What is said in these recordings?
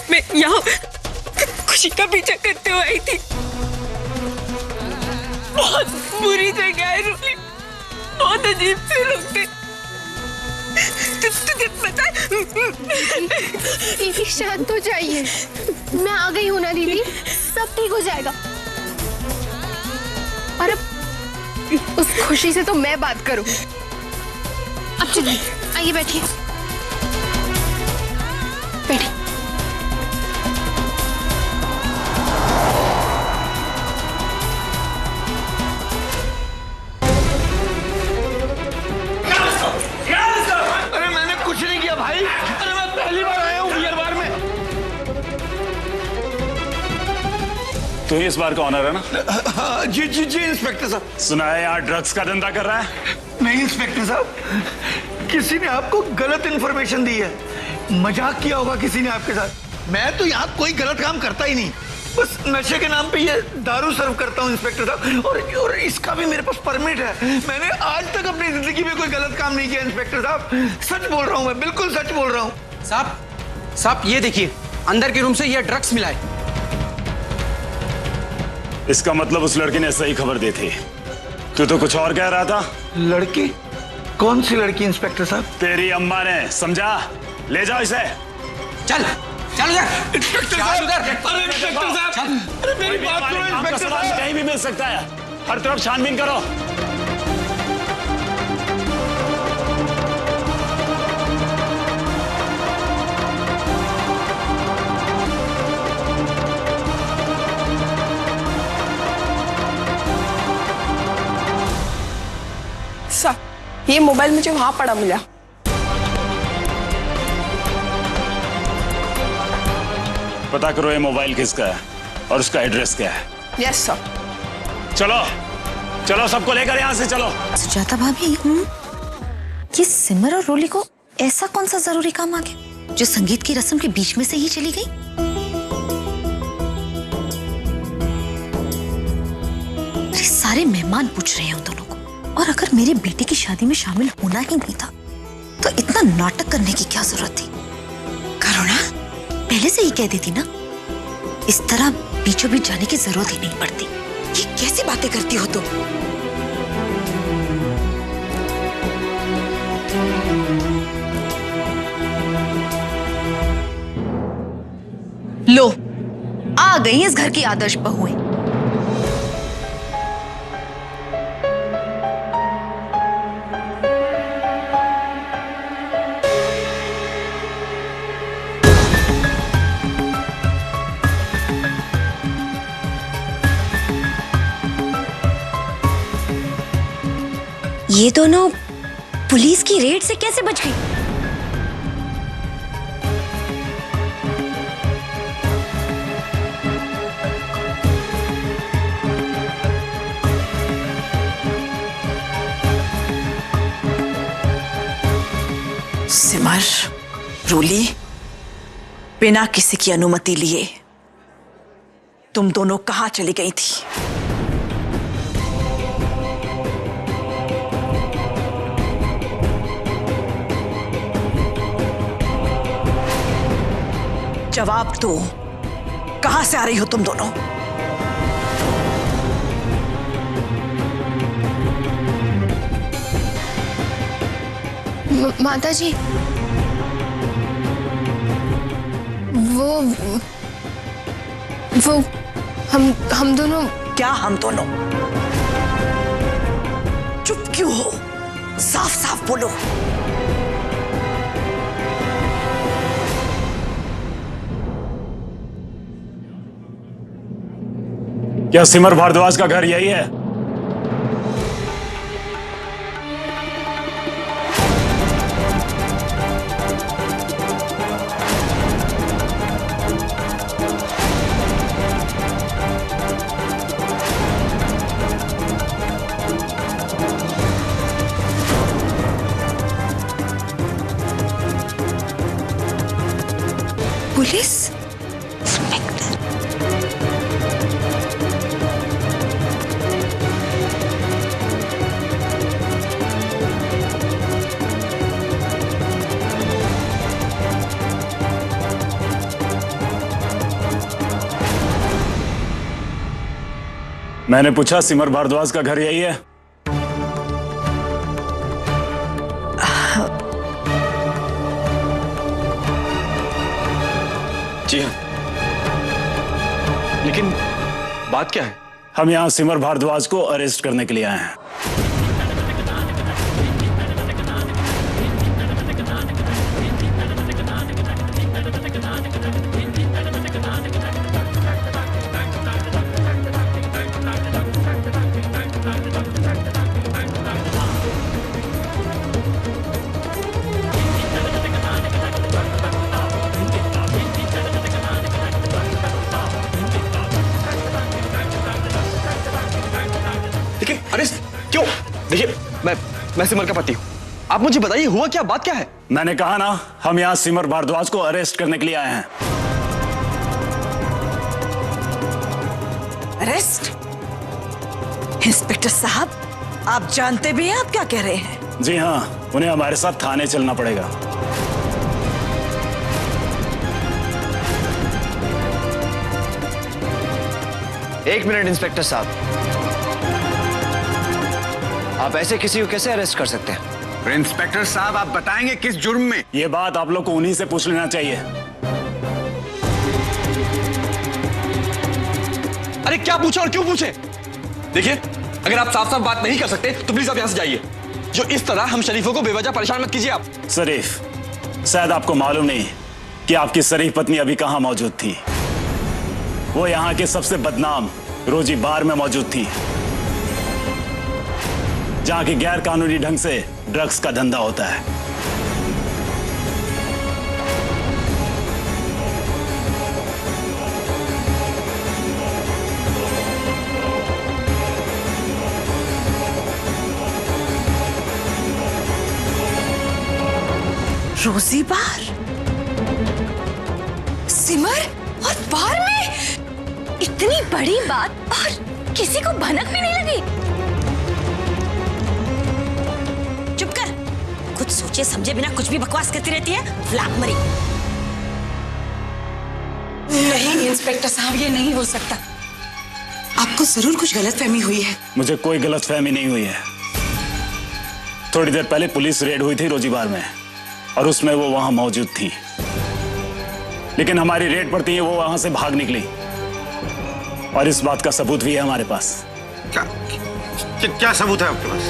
मैं यहाँ खुशी का पीछा करते हुए आई थी। बहुत बुरी जगह है रोली, बहुत अजीब से लोग थे। तुझे पता है? दीदी शांत हो जाइए, मैं आ गई हूँ ना दीदी, सब ठीक हो जाएगा। और अब उस खुशी से तो मैं बात करूँ। अब चलिए, आइए बैठिए, बैठिए। अरे मैंने कुछ नहीं किया भाई, अरे मैं पहली बार आया हूँ बियर बार में। तू ही इस बार का ऑनर है ना? जी जी जी इंस्पेक्टर साहब। सुना है यहाँ ड्रग्स का धंधा कर रहा है? नहीं इंस्पेक्टर साहब, किसी ने आपको गलत इंफॉर्मेशन दी है, मजाक किया होगा किसी ने आपके साथ। मैं तो यहाँ कोई गलत काम करता ही नहीं, बस नशे के नाम पे ये दारू सर्व करता हूँ इंस्पेक्टर साहब, और इसका भी मेरे पास परमिट है। मैंने आज तक अपनी जिंदगी में कोई गलत काम नहीं किया इंस्पेक्टर साहब, सच बोल रहा हूँ मैं, बिल्कुल सच बोल रहा हूँ। साहब ये देखिए, अंदर के रूम से ये ड्रग्स मिला है। इसका मतलब उस लड़की ने सही खबर दी थी। तू तो कुछ और कह रहा था। लड़की? कौन सी लड़की इंस्पेक्टर साहब? तेरी अम्मा ने, समझा? ले जाओ इसे। चल चल उधर। इंस्पेक्टर साहब, अरे इंस्पेक्टर साहब, अरे मेरी बात सुनो इंस्पेक्टर साहब। कहीं भी मिल सकता है, हर तरफ छानबीन करो। सर, ये मोबाइल मुझे वहां पड़ा मिला। पता करो ये मोबाइल किसका है और उसका एड्रेस क्या है। Yes sir. चलो चलो, सबको लेकर यहाँ से चलो। सुजाता भाभी, ये सिमर और रोली को ऐसा कौन सा जरूरी काम आ गया जो संगीत की रस्म के बीच में से ही चली गई? अरे सारे मेहमान पूछ रहे हैं उन दोनों को, और अगर मेरी बेटी की शादी में शामिल होना ही नहीं था तो इतना नाटक करने की क्या जरूरत थी? करुणा, पहले से ही कह देती ना, इस तरह बीचों बीच जाने की जरूरत ही नहीं पड़ती। ये कैसी बातें करती हो तुम? लो, आ गई इस घर की आदर्श बहुएं। ये दोनों पुलिस की रेड से कैसे बच गई? सिमर, रोली, बिना किसी की अनुमति लिए तुम दोनों कहां चली गई थी? जवाब दो, कहां से आ रही हो तुम दोनों? माता जी, वो हम दोनों। क्या हम दोनों? चुप क्यों हो? साफ साफ बोलो। क्या सिमर भारद्वाज का घर यही है? पुलिस? मैंने पूछा सिमर भारद्वाज का घर यही है? जी हाँ। लेकिन बात क्या है? हम यहाँ सिमर भारद्वाज को अरेस्ट करने के लिए आए हैं। देखिए, अरेस्ट क्यों? देखिए, मैं सिमर का पति हूँ। आप मुझे बताइए हुआ क्या, बात क्या है? मैंने कहा ना, हम यहाँ सिमर भारद्वाज को अरेस्ट करने के लिए आए हैं। अरेस्ट? इंस्पेक्टर साहब, आप जानते भी हैं आप क्या कह रहे हैं? जी हाँ, उन्हें हमारे साथ थाने चलना पड़ेगा। एक मिनट इंस्पेक्टर साहब, आप ऐसे किसी को कैसे अरेस्ट कर सकते हैं? इंस्पेक्टर साहब, आप बताएंगे किस जुर्म में? ये बात आप लोग को उन्हीं से पूछ लेना चाहिए। अरे क्या पूछा और क्यों पूछे? देखिए, अगर आप साफ साफ बात नहीं कर सकते तो प्लीज आप यहां से जाइए। जो इस तरह हम शरीफों को बेवजह परेशान मत कीजिए आप। शरीफ, शायद आपको मालूम नहीं कि आपकी शरीफ पत्नी अभी कहां मौजूद थी। वो यहाँ के सबसे बदनाम रोजी बार में मौजूद थी, जहां की गैर कानूनी ढंग से ड्रग्स का धंधा होता है। रोजी बार? सिमर और बार में? इतनी बड़ी बात और किसी को भनक भी नहीं लगी। चुप कर, कुछ सोचे समझे बिना कुछ भी बकवास करती रहती है, फ्लैट मरी। नहीं इंस्पेक्टर साहब, ये नहीं हो सकता। आपको जरूर कुछ गलतफहमी हुई है। मुझे कोई गलतफहमी नहीं हुई है। थोड़ी देर पहले पुलिस रेड हुई थी रोजी बार में और उसमें वो वहां मौजूद थी, लेकिन हमारी रेड पड़ती ही वो वहां से भाग निकली और इस बात का सबूत भी है हमारे पास। क्या सबूत है आपके पास?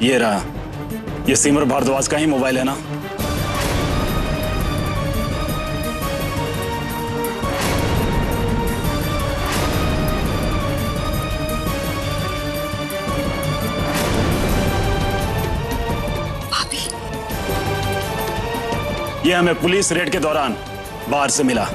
ये रहा, ये सिमर भारद्वाज का ही मोबाइल है ना? ये हमें पुलिस रेड के दौरान बाहर से मिला।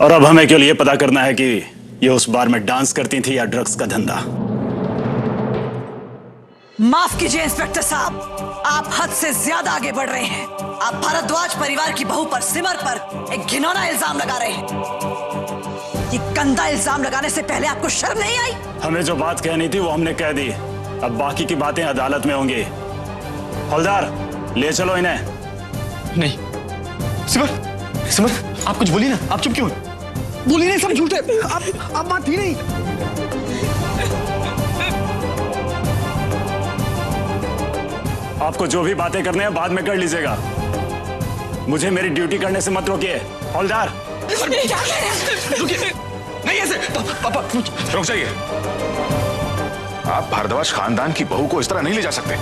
और अब हमें केवल ये पता करना है कि ये उस बार में डांस करती थी या ड्रग्स का धंधा। माफ कीजिए इंस्पेक्टर साहब, आप हद से ज्यादा आगे बढ़ रहे हैं। आप भारद्वाज परिवार की बहू पर, सिमर पर एक घिनौना इल्जाम लगा रहे हैं। ये गंदा इल्जाम लगाने से पहले आपको शर्म नहीं आई? हमें जो बात कहनी थी वो हमने कह दी, अब बाकी की बातें अदालत में होंगी। हवलदार, ले चलो इन्हें। नहीं सिमर, सिमर आप कुछ बोलिए ना, आप चुप क्यों हैं? बोलिए नहीं, सब झूठ है। आप बात ही नहीं। आपको जो भी बातें करने हैं बाद में कर लीजिएगा, मुझे मेरी ड्यूटी करने से मत रोकिए। हवलदार रुकिए, नहीं ऐसे। पापा रुक जाइए। आप भारद्वाज खानदान की बहू को इस तरह नहीं ले जा सकते।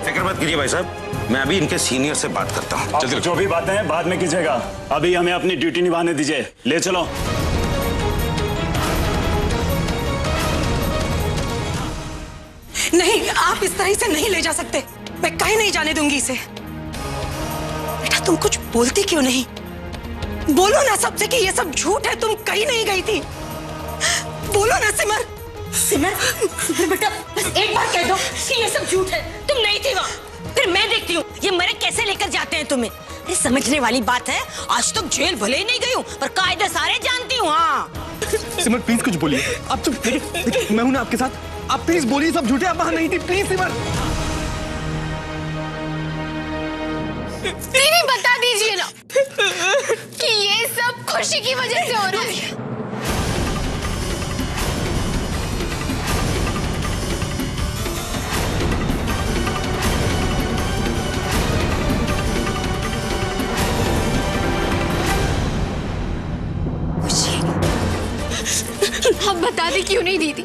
फिक्र मत कीजिए भाई साहब, मैं अभी इनके सीनियर से बात करता हूँ। आप जो भी बातें हैं बाद में कीजिएगा, अभी हमें अपनी ड्यूटी निभाने दीजिए। ले चलो। नहीं, आप इस तरह से नहीं ले जा सकते। मैं कहीं नहीं जाने दूंगी इसे। बेटा तुम कुछ बोलती क्यों नहीं? बोलो ना सबसे कि ये सब झूठ है, तुम कहीं नहीं गई थी। बोलो ना सिमर। सिमर बेटा बस एक बार कह दो कि ये सब झूठ है, तुम नहीं थी वहाँ। फिर मैं देखती हूँ ये मरे कैसे लेकर जाते हैं तुम्हें। अरे समझने वाली बात है, आज तक जेल भले ही नहीं गई हूँ पर कायदे सारे जानती हूँ। हाँ सिमर प्लीज कुछ बोलिए। आप चुप, देखिए मैं हूं ना आपके साथ। आप प्लीज बोलिए सब झूठे, आप वहां नहीं थी। प्लीज सिमर। दीदी बता दीजिए ना कि ये सब खुशी की वजह से हो रहा है। आप बता दे क्यों नहीं दीदी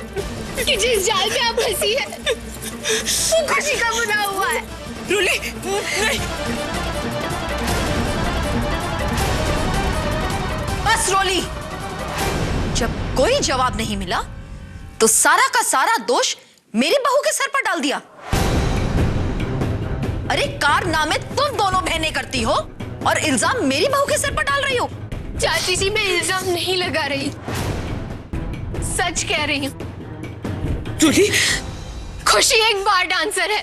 कि जिस जाल में आप फंसी है वो खुशी का बुना हुआ है। रोली नहीं। बस रोली, जब कोई जवाब नहीं मिला तो सारा का सारा दोष मेरी बहू के सर पर डाल दिया। अरे कारनामे तुम दोनों बहनें करती हो और इल्जाम मेरी बहू के सर पर डाल रही हो। चाची जी मैं इल्जाम नहीं लगा रही, सच कह रही हूँ। रोली खुशी एक बार डांसर है।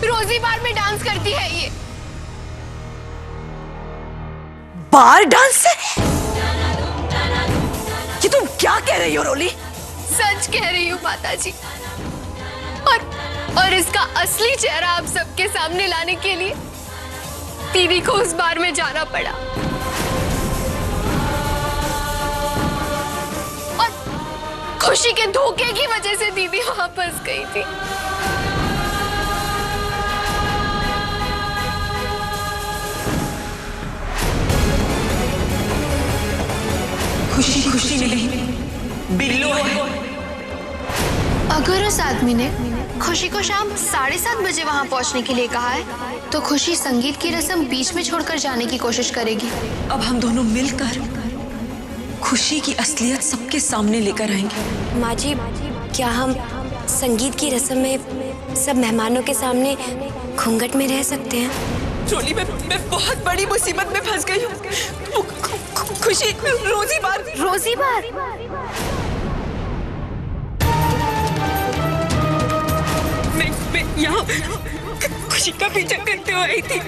रोजी बार में डांस करती है ये। बार डांसर? ये तुम क्या कह रही हो रोली? सच कह रही हूँ माता जी। और इसका असली चेहरा आप सबके सामने लाने के लिए दीदी को उस बार में जाना पड़ा। और खुशी के धोखे की वजह से दीदी वहां फंस गई थी। खुशी खुशी नहीं, बिल्लो है। अगर उस आदमी ने खुशी को शाम 7:30 बजे वहां पहुंचने के लिए कहा है तो खुशी संगीत की रस्म बीच में छोड़कर जाने की कोशिश करेगी। अब हम दोनों मिलकर खुशी की असलियत सबके सामने लेकर आएंगे। माँ जी, क्या हम संगीत की रस्म में सब मेहमानों के सामने घूंघट में रह सकते हैं? रोली मैं बहुत बड़ी मुसीबत में फंस गई हूँ। खुशी रोजी बार मैं यहाँ खुशी का पीछा करते हुए आई थी।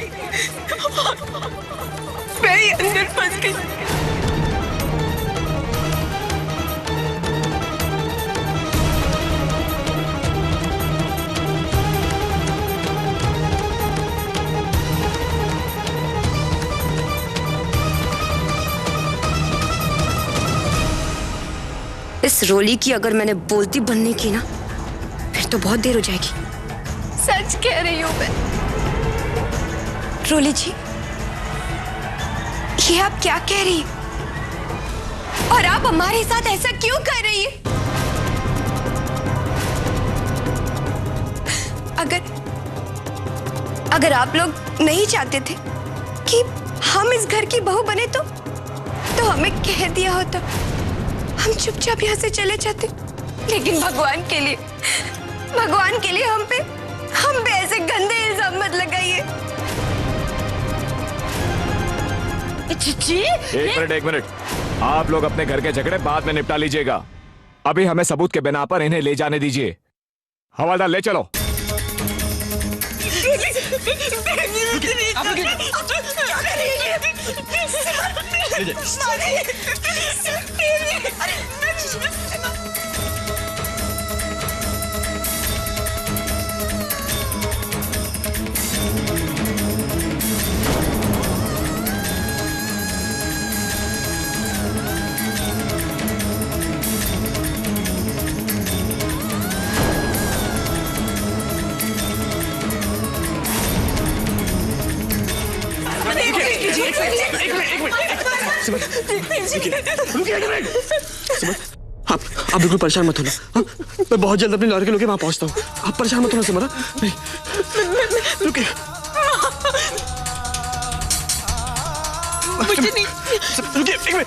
मैं ही अंदर फंस गई। इस रोली की अगर मैंने बोलती बनने की ना फिर तो बहुत देर हो जाएगी। सच कह रही हूँ मैं। रोली जी, ये आप क्या कह रही? और आप हमारे साथ ऐसा क्यों कर रही है? अगर आप लोग नहीं चाहते थे कि हम इस घर की बहू बने तो हमें कह दिया होता, हम चुपचाप यहाँ से चले जाते। लेकिन भगवान के लिए हम पे ऐसे गंदे इल्जाम मत लगाइए। एक मिनट, आप लोग अपने घर के झगड़े बाद में निपटा लीजिएगा। अभी हमें सबूत के बिना पर इन्हें ले जाने दीजिए। हवालदार ले चलो। आप लोग क्या कर रही हैं? आप बिल्कुल परेशान मत होना। हाँ, मैं बहुत जल्द अपनी लॉरी के लेके वहां पहुंचता हूँ। आप परेशान मत होना सिमर। नहीं रुकिए। मुझे नहीं रुकिए एक मिनट।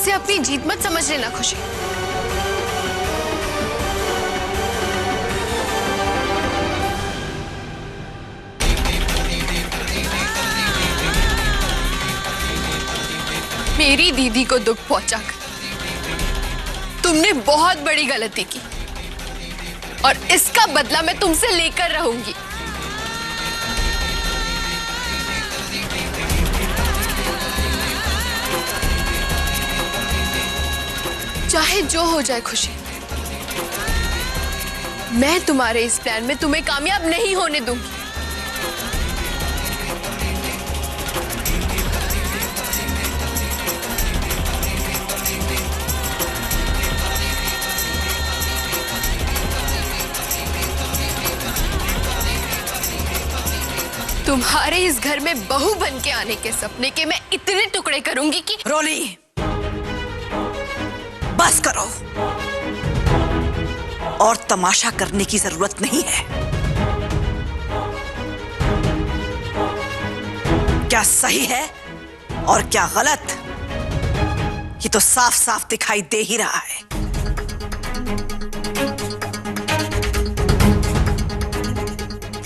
अपनी जीत मत समझ लेना खुशी। मेरी दीदी को दुख पहुंचाकर तुमने बहुत बड़ी गलती की और इसका बदला मैं तुमसे लेकर रहूंगी। चाहे जो हो जाए खुशी, मैं तुम्हारे इस प्लान में तुम्हें कामयाब नहीं होने दूंगी। तुम्हारे इस घर में बहू बन के आने के सपने के मैं इतने टुकड़े करूंगी कि रोली, बस करो और तमाशा करने की जरूरत नहीं है। क्या सही है और क्या गलत, ये तो साफ साफ दिखाई दे ही रहा है।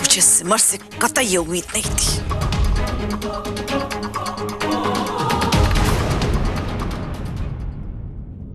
मुझे सिमर से कतई ये उम्मीद नहीं थी।